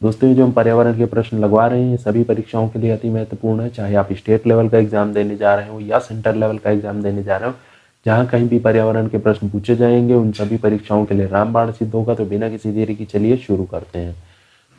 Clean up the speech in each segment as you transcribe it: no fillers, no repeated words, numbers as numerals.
दोस्तों ये जो हम पर्यावरण के प्रश्न लगवा रहे हैं सभी परीक्षाओं के लिए अति महत्वपूर्ण है, चाहे आप स्टेट लेवल का एग्जाम देने जा रहे हो या सेंटर लेवल का एग्जाम देने जा रहे हो। जहाँ कहीं भी पर्यावरण के प्रश्न पूछे जाएंगे उन सभी परीक्षाओं के लिए रामबाण सिद्ध होगा। तो बिना किसी देरी की चलिए शुरू करते हैं।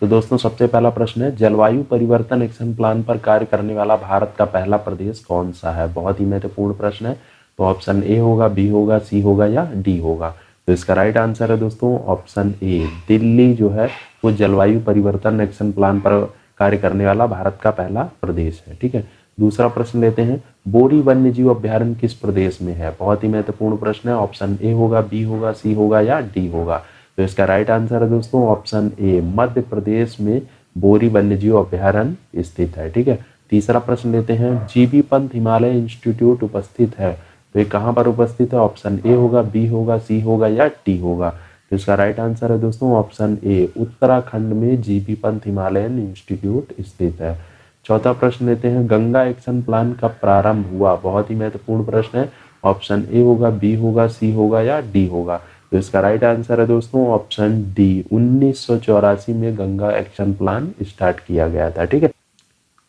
तो दोस्तों सबसे पहला प्रश्न है, जलवायु परिवर्तन एक्शन प्लान पर कार्य करने वाला भारत का पहला प्रदेश कौन सा है? बहुत ही महत्वपूर्ण प्रश्न है। तो ऑप्शन ए होगा, बी होगा, सी होगा या डी होगा? तो इसका राइट आंसर है दोस्तों ऑप्शन ए, दिल्ली जो है वो जलवायु परिवर्तन एक्शन प्लान पर कार्य करने वाला भारत का पहला प्रदेश है। ठीक है, दूसरा प्रश्न लेते हैं, बोरी वन्य जीव अभ्यारण्य किस प्रदेश में है? बहुत ही महत्वपूर्ण प्रश्न है। ऑप्शन ए होगा, बी होगा, सी होगा या डी होगा? तो इसका राइट आंसर है दोस्तों ऑप्शन ए, मध्य प्रदेश में बोरी वन्यजीव अभ्यारण्य स्थित है। ठीक है, तीसरा प्रश्न लेते हैं, जीबी पंत हिमालय इंस्टीट्यूट उपस्थित है, तो ये कहाँ पर उपस्थित है? ऑप्शन ए होगा, बी होगा, सी होगा या डी होगा? तो इसका राइट आंसर है दोस्तों ऑप्शन ए, उत्तराखंड में जीबी पंत हिमालयन इंस्टीट्यूट स्थित है। चौथा प्रश्न लेते हैं, गंगा एक्शन प्लान कब प्रारंभ हुआ? बहुत ही महत्वपूर्ण प्रश्न है। ऑप्शन ए होगा, बी होगा, सी होगा या डी होगा? तो इसका राइट आंसर है दोस्तों ऑप्शन डी, 1984 में गंगा एक्शन प्लान स्टार्ट किया गया था। ठीक है,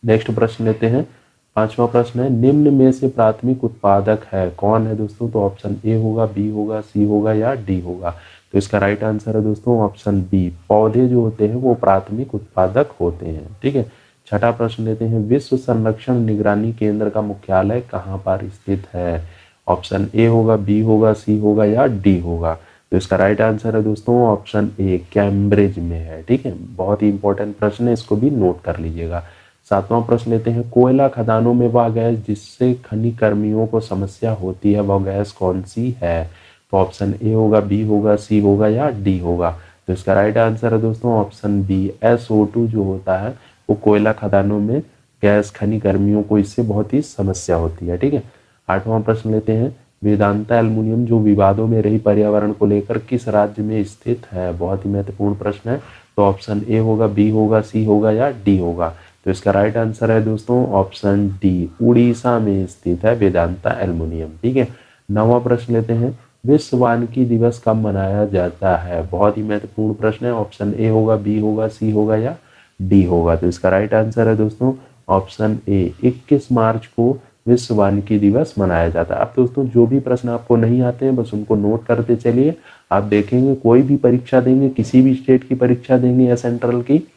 नेक्स्ट प्रश्न लेते हैं, पांचवा प्रश्न है, निम्न में से प्राथमिक उत्पादक है कौन है दोस्तों? तो ऑप्शन ए होगा, बी होगा, सी होगा या डी होगा? तो इसका राइट आंसर है दोस्तों ऑप्शन बी, पौधे जो होते हैं वो प्राथमिक उत्पादक होते हैं। ठीक है, छठा प्रश्न लेते हैं, विश्व संरक्षण निगरानी केंद्र का मुख्यालय कहाँ पर स्थित है? ऑप्शन ए होगा, बी होगा, सी होगा या डी होगा? तो इसका राइट आंसर है दोस्तों ऑप्शन ए, कैम्ब्रिज में है। ठीक है, बहुत ही इंपॉर्टेंट प्रश्न है, इसको भी नोट कर लीजिएगा। सातवां प्रश्न लेते हैं, कोयला खदानों में वह गैस जिससे खनिज कर्मियों को समस्या होती है वह गैस कौन सी है? तो ऑप्शन ए होगा, बी होगा, सी होगा या डी होगा? तो इसका राइट आंसर है दोस्तों ऑप्शन बी, SO2 जो होता है वो कोयला खदानों में गैस खनिज कर्मियों को इससे बहुत ही समस्या होती है। ठीक है, आठवां प्रश्न लेते हैं, वेदांता एल्युमिनियम जो विवादों में रही पर्यावरण को लेकर किस राज्य में स्थित है? बहुत ही महत्वपूर्ण प्रश्न है। तो ऑप्शन ए होगा, बी होगा, सी होगा या डी होगा? तो इसका राइट आंसर है दोस्तों ऑप्शन डी, उड़ीसा में स्थित है वेदांता एल्युमिनियम। ठीक है, नौवां प्रश्न लेते हैं, विश्व वानिकी दिवस कब मनाया जाता है? बहुत ही महत्वपूर्ण प्रश्न है। ऑप्शन ए होगा, बी होगा, सी होगा या डी होगा? तो इसका राइट आंसर है दोस्तों ऑप्शन ए, 21 मार्च को विश्व वानिकी दिवस मनाया जाता है। अब दोस्तों जो भी प्रश्न आपको नहीं आते हैं बस उनको नोट करते चलिए। आप देखेंगे कोई भी परीक्षा देंगे, किसी भी स्टेट की परीक्षा देंगे या सेंट्रल की,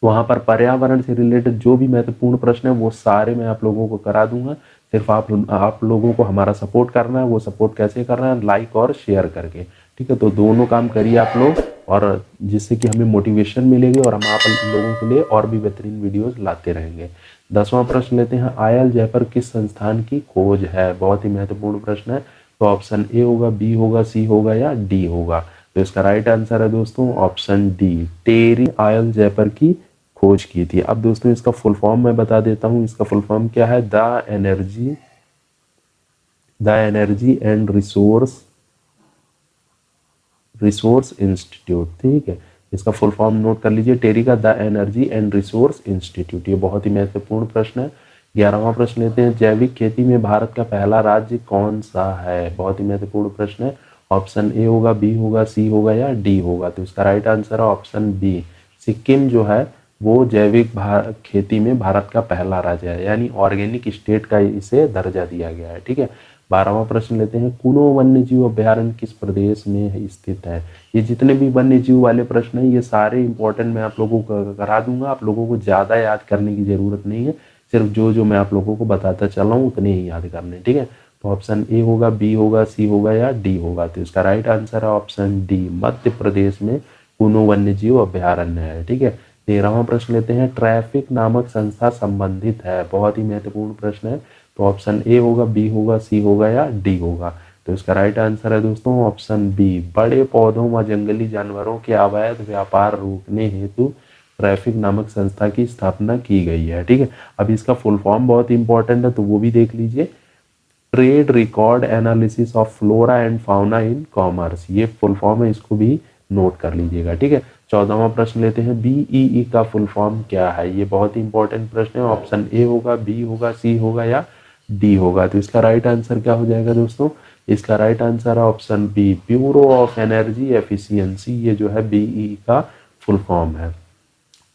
वहाँ पर पर्यावरण से रिलेटेड जो भी महत्वपूर्ण प्रश्न है वो सारे मैं आप लोगों को करा दूंगा। सिर्फ आप लोगों को हमारा सपोर्ट करना है। वो सपोर्ट कैसे करना है? लाइक और शेयर करके। ठीक है, तो दोनों काम करिए आप लोग, और जिससे कि हमें मोटिवेशन मिलेगी और हम आप लोगों के लिए और भी बेहतरीन वीडियोस लाते रहेंगे। 10वां प्रश्न लेते हैं, आयल जयपुर किस संस्थान की खोज है? बहुत ही महत्वपूर्ण प्रश्न है। तो ऑप्शन ए होगा, बी होगा, सी होगा या डी होगा? तो इसका राइट आंसर है दोस्तों ऑप्शन डी, टेरी आयल जयपुर की खोज की थी। अब दोस्तों इसका फुल फॉर्म मैं बता देता हूँ। इसका फुल फॉर्म क्या है? The energy and resource institute. ठीक है, इसका फुल फॉर्म नोट कर लीजिए, टेरी का the energy and resource institute. ये बहुत ही महत्वपूर्ण प्रश्न है। 11वां प्रश्न लेते हैं, जैविक खेती में भारत का पहला राज्य कौन सा है? बहुत ही महत्वपूर्ण प्रश्न है। ऑप्शन ए होगा, बी होगा, सी होगा या डी होगा? तो इसका राइट आंसर है ऑप्शन बी, सिक्किम जो है वो जैविक खेती में भारत का पहला राज्य है, यानी ऑर्गेनिक स्टेट का इसे दर्जा दिया गया है। ठीक है, 12वां प्रश्न लेते हैं, कुनो वन्य जीव अभ्यारण्य किस प्रदेश में स्थित है? ये जितने भी वन्य जीव वाले प्रश्न हैं ये सारे इंपॉर्टेंट मैं आप लोगों को करा दूंगा। आप लोगों को ज़्यादा याद करने की ज़रूरत नहीं है, सिर्फ जो मैं आप लोगों को बताता चल रहा हूँ उतने ही याद करने। ठीक है, तो ऑप्शन ए होगा, बी होगा, सी होगा या डी होगा? तो इसका राइट आंसर है ऑप्शन डी, मध्य प्रदेश में कुनो वन्य जीव अभ्यारण्य है। ठीक है, 13वां प्रश्न लेते हैं, ट्रैफिक नामक संस्था संबंधित है? बहुत ही महत्वपूर्ण प्रश्न है। तो ऑप्शन ए होगा, बी होगा, सी होगा या डी होगा? तो इसका राइट आंसर है दोस्तों ऑप्शन बी, बड़े पौधों व जंगली जानवरों के अवैध व्यापार रोकने हेतु ट्रैफिक नामक संस्था की स्थापना की गई है। ठीक है, अब इसका फुल फॉर्म बहुत इंपॉर्टेंट है तो वो भी देख लीजिए, trade record analysis of flora and fauna in commerce, ये फुल फॉर्म है, इसको भी नोट कर लीजिएगा। ठीक है, 14वां प्रश्न लेते हैं, BEE का फुल फॉर्म क्या है? ये बहुत ही इंपॉर्टेंट प्रश्न है। ऑप्शन ए होगा, बी होगा, सी होगा या डी होगा? तो इसका राइट आंसर क्या हो जाएगा दोस्तों? इसका राइट आंसर है option B, bureau of energy efficiency. ये जो है BEE का फुल फॉर्म है।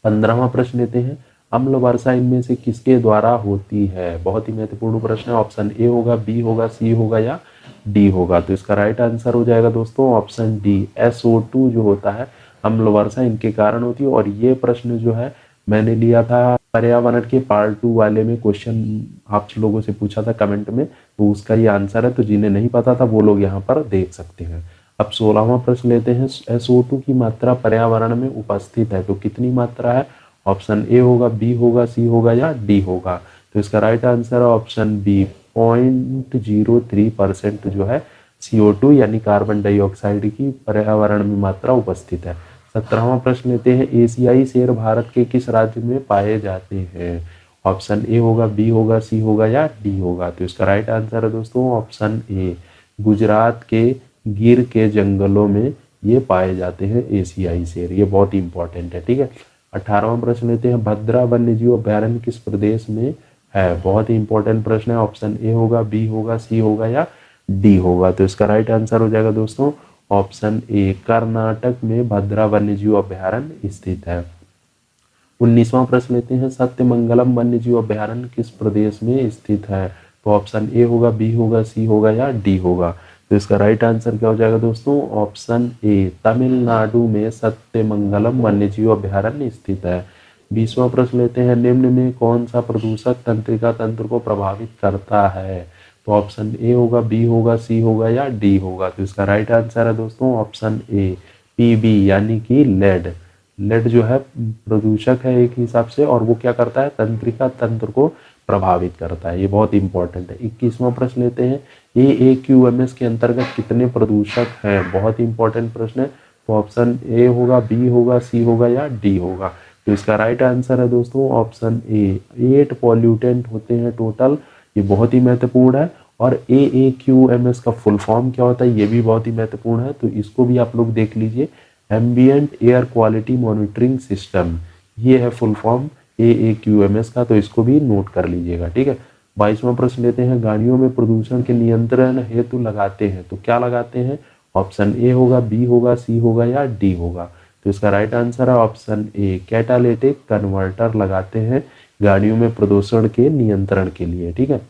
15वां प्रश्न लेते हैं, अम्ल वर्षा इनमें से किसके द्वारा होती है? बहुत ही महत्वपूर्ण प्रश्न है। ऑप्शन ए होगा, बी होगा, सी होगा या डी होगा? तो इसका राइट आंसर हो जाएगा दोस्तों ऑप्शन डी, SO2 जो होता है अम्ल वर्षा इनके कारण होती है। और ये प्रश्न जो है मैंने लिया था पर्यावरण के पार्ट 2 वाले में, क्वेश्चन आप लोगों से पूछा था कमेंट में, तो उसका ये आंसर है। तो जिन्हें नहीं पता था वो लोग यहाँ पर देख सकते हैं। अब 16वां प्रश्न लेते हैं, SO2 की मात्रा पर्यावरण में उपस्थित है तो कितनी मात्रा है? ऑप्शन ए होगा, बी होगा, सी होगा या डी होगा? तो इसका राइट आंसर है ऑप्शन बी, 0.03% जो है CO2 यानी कार्बन डाइऑक्साइड की पर्यावरण में मात्रा उपस्थित है। 17वां प्रश्न लेते हैं, एशियाई शेर भारत के किस राज्य में पाए जाते हैं? ऑप्शन ए होगा, बी होगा, सी होगा या डी होगा? तो इसका राइट आंसर है दोस्तों ऑप्शन ए, गुजरात के गिर के जंगलों में ये पाए जाते हैं एशियाई शेर। ये बहुत ही इंपॉर्टेंट है, ठीक है। 18वां प्रश्न लेते हैं, भद्रा वन्यजीव अभ्यारण्य किस प्रदेश में है? बहुत ही इंपॉर्टेंट प्रश्न है। ऑप्शन ए होगा, बी होगा, सी होगा या डी होगा? तो इसका राइट आंसर हो जाएगा दोस्तों ऑप्शन ए, कर्नाटक में भद्रा वन्यजीव अभ्यारण्य स्थित है। 19वां प्रश्न लेते हैं, सत्यमंगलम वन्यजीव अभ्यारण्य किस प्रदेश में स्थित है? तो ऑप्शन ए होगा, बी होगा, सी होगा या डी होगा? तो इसका राइट आंसर क्या हो जाएगा दोस्तों ऑप्शन ए, तमिलनाडु में सत्यमंगलम वन्यजीव अभ्यारण्य स्थित है। 20वां प्रश्न लेते हैं, निम्न में कौन सा प्रदूषक तंत्रिका तंत्र को प्रभावित करता है? तो ऑप्शन ए होगा, बी होगा, सी होगा या डी होगा? तो इसका राइट आंसर है दोस्तों ऑप्शन ए, PB यानी कि लेड। लेड जो है प्रदूषक है एक हिसाब से, और वो क्या करता है? तंत्रिका तंत्र को प्रभावित करता है। ये बहुत इंपॉर्टेंट है। 21वां प्रश्न लेते हैं, AAQMS के अंतर्गत कितने प्रदूषक हैं? बहुत ही इंपॉर्टेंट प्रश्न है। तो ऑप्शन ए होगा, बी होगा, सी होगा या डी होगा? तो इसका राइट आंसर है दोस्तों ऑप्शन ए, 8 पॉल्यूटेंट होते हैं टोटल। ये बहुत ही महत्वपूर्ण है। और AAQMS का फुल फॉर्म क्या होता है ये भी बहुत ही महत्वपूर्ण है, तो इसको भी आप लोग देख लीजिए, ambient air quality monitoring system, ये है फुल फॉर्म AAQMS का, तो इसको भी नोट कर लीजिएगा, ठीक है। 22वां प्रश्न लेते हैं, गाड़ियों में प्रदूषण के नियंत्रण हेतु लगाते हैं तो क्या लगाते हैं? ऑप्शन ए होगा, बी होगा, सी होगा या डी होगा? तो इसका राइट आंसर है ऑप्शन ए, कैटालिटिक कन्वर्टर लगाते हैं गाड़ियों में प्रदूषण के नियंत्रण के लिए, ठीक है।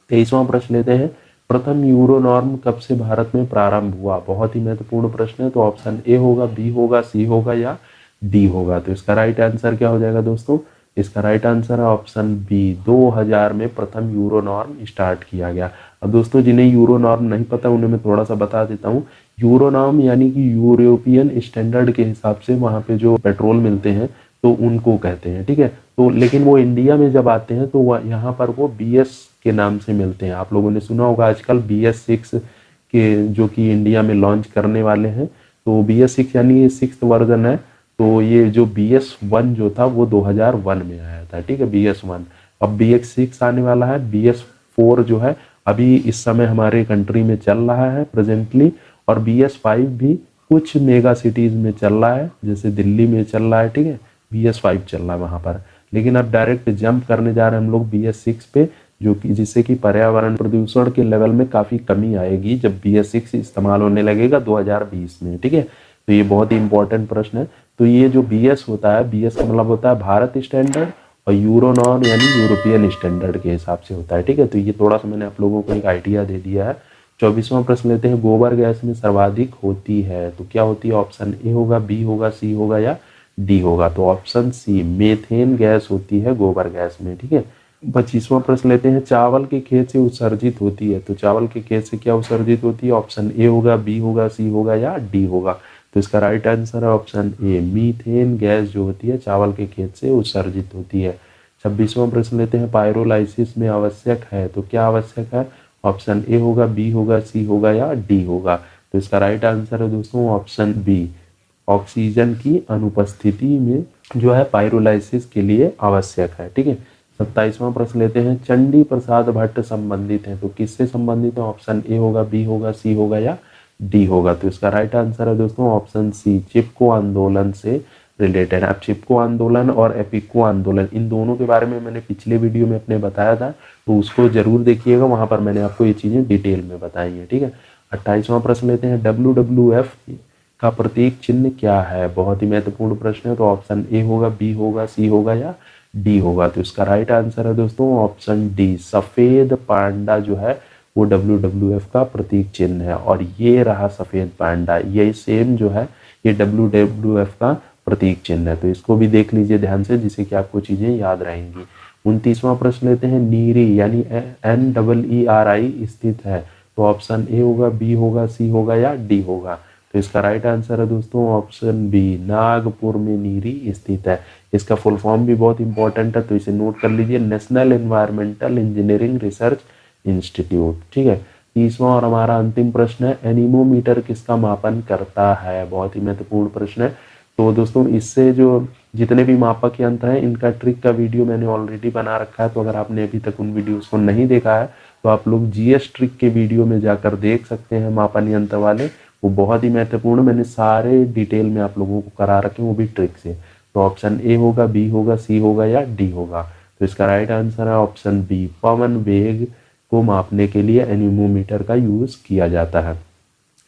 23वां प्रश्न लेते हैं, प्रथम यूरो नॉर्म कब से भारत में प्रारंभ हुआ? बहुत ही महत्वपूर्ण प्रश्न है। तो ऑप्शन ए होगा, बी होगा, सी होगा या डी होगा? तो इसका राइट आंसर क्या हो जाएगा दोस्तों? इसका राइट आंसर है ऑप्शन बी, 2000 में प्रथम यूरो नॉर्म स्टार्ट किया गया। अब दोस्तों जिन्हें यूरो नॉर्म नहीं पता उन्हें मैं थोड़ा सा बता देता हूँ। यूरो नॉर्म यानी कि यूरोपियन स्टैंडर्ड के हिसाब से वहाँ पे जो पेट्रोल मिलते हैं तो उनको कहते हैं, ठीक है। तो लेकिन वो इंडिया में जब आते हैं तो यहाँ पर वो BS के नाम से मिलते हैं। आप लोगों ने सुना होगा आजकल BS6 के जो कि इंडिया में लॉन्च करने वाले हैं, तो BS6 यानी ये 6th वर्जन है। तो ये जो BS1 जो था वो 2001 में आया था, ठीक है, BS1। अब BS6 आने वाला है, BS4 जो है अभी इस समय हमारे कंट्री में चल रहा है प्रेजेंटली, और BS5 भी कुछ मेगा सिटीज में चल रहा है, जैसे दिल्ली में चल रहा है, ठीक है, BS5 चल रहा है वहाँ पर। लेकिन अब डायरेक्ट जंप करने जा रहे हैं हम लोग BS6 पे, जो कि जिससे कि पर्यावरण प्रदूषण के लेवल में काफ़ी कमी आएगी जब BS6 इस्तेमाल होने लगेगा 2020 में, ठीक है। तो ये बहुत ही इंपॉर्टेंट प्रश्न है। तो ये जो BS होता है, BS का मतलब होता है भारत स्टैंडर्ड, और यूरो नॉर्म यानी यूरोपियन स्टैंडर्ड के हिसाब से होता है, ठीक है। तो ये थोड़ा सा मैंने आप लोगों को एक आइडिया दे दिया है। 24वां प्रश्न लेते हैं, गोबर गैस में सर्वाधिक होती है तो क्या होती है? ऑप्शन ए होगा, बी होगा, सी होगा या डी होगा? तो ऑप्शन सी, मेथेन गैस होती है गोबर गैस में, ठीक है। 25वां प्रश्न लेते हैं, चावल के खेत से उत्सर्जित होती है तो चावल के खेत से क्या उत्सर्जित होती है? ऑप्शन ए होगा, बी होगा, सी होगा या डी होगा? तो इसका राइट आंसर है ऑप्शन ए, मीथेन गैस जो होती है चावल के खेत से उत्सर्जित होती है। 26वां प्रश्न लेते हैं, पायरोलाइसिस में आवश्यक है तो क्या आवश्यक है? ऑप्शन ए होगा, बी होगा, सी होगा या डी होगा? तो इसका राइट आंसर है दोस्तों ऑप्शन बी, ऑक्सीजन की अनुपस्थिति में जो है पायरोलाइसिस के लिए आवश्यक है, ठीक है। 27वां प्रश्न लेते हैं, चंडी प्रसाद भट्ट संबंधित है तो किससे संबंधित है? ऑप्शन ए होगा, बी होगा, सी होगा या डी होगा? तो इसका राइट आंसर है दोस्तों ऑप्शन सी, चिपको आंदोलन से रिलेटेड। अब चिपको आंदोलन और एपिको आंदोलन, इन दोनों के बारे में मैंने पिछले वीडियो में अपने बताया था, तो उसको जरूर देखिएगा, वहां पर मैंने आपको ये चीजें डिटेल में बताई हैं, ठीक है। 28वां प्रश्न लेते हैं, WWF का प्रतीक चिन्ह क्या है? बहुत ही महत्वपूर्ण प्रश्न है। तो ऑप्शन ए होगा, बी होगा, सी होगा या डी होगा? तो इसका राइट आंसर है दोस्तों ऑप्शन डी, सफेद पांडा जो है वो WWF का प्रतीक चिन्ह है। और ये रहा सफेद पांडा, ये सेम जो है ये WWF का प्रतीक चिन्ह है। तो इसको भी देख लीजिए ध्यान से, जिससे कि आपको चीजें याद रहेंगी। 29वां प्रश्न लेते हैं। नीरी यानी NEERI स्थित है। तो ऑप्शन ए होगा, बी होगा, सी होगा या डी होगा? तो इसका राइट आंसर है दोस्तों ऑप्शन बी, नागपुर में नीरी स्थित है। इसका फुल फॉर्म भी बहुत इंपॉर्टेंट है, तो इसे नोट कर लीजिए, national environmental engineering research institute. ठीक है। 30वां और हमारा अंतिम प्रश्न है, एनीमोमीटर किसका मापन करता है? बहुत ही महत्वपूर्ण प्रश्न है। तो दोस्तों इससे जो जितने भी मापक यंत्र हैं इनका ट्रिक का वीडियो मैंने ऑलरेडी बना रखा है। तो अगर आपने अभी तक उन वीडियोस को नहीं देखा है तो आप लोग जीएस ट्रिक के वीडियो में जाकर देख सकते हैं, मापन यंत्र वाले। वो बहुत ही महत्वपूर्ण, मैंने सारे डिटेल में आप लोगों को करा रखे, वो भी ट्रिक से। तो ऑप्शन ए होगा, बी होगा, सी होगा या डी होगा? तो इसका राइट आंसर है ऑप्शन बी, पवन वेग को मापने के लिए एनीमोमीटर का यूज किया जाता है।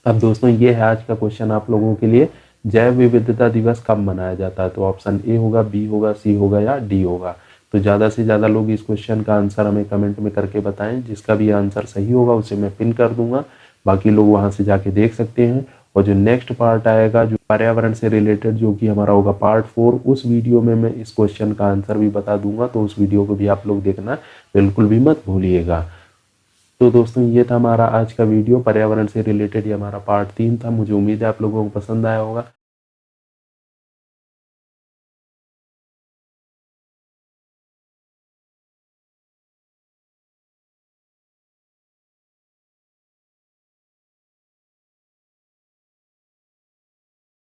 अब दोस्तों ये है आज का क्वेश्चन आप लोगों के लिए, जैव विविधता दिवस कब मनाया जाता है? तो ऑप्शन ए होगा, बी होगा, सी होगा या डी होगा? तो ज़्यादा से ज़्यादा लोग इस क्वेश्चन का आंसर हमें कमेंट में करके बताएं। जिसका भी आंसर सही होगा उसे मैं पिन कर दूंगा, बाकी लोग वहां से जाके देख सकते हैं। और जो नेक्स्ट पार्ट आएगा जो पर्यावरण से रिलेटेड, जो कि हमारा होगा पार्ट 4, उस वीडियो में मैं इस क्वेश्चन का आंसर भी बता दूंगा। तो उस वीडियो को भी आप लोग देखना बिल्कुल भी मत भूलिएगा। तो दोस्तों ये था हमारा आज का वीडियो पर्यावरण से रिलेटेड, ये हमारा पार्ट 3 था। मुझे उम्मीद है आप लोगों को पसंद आया होगा।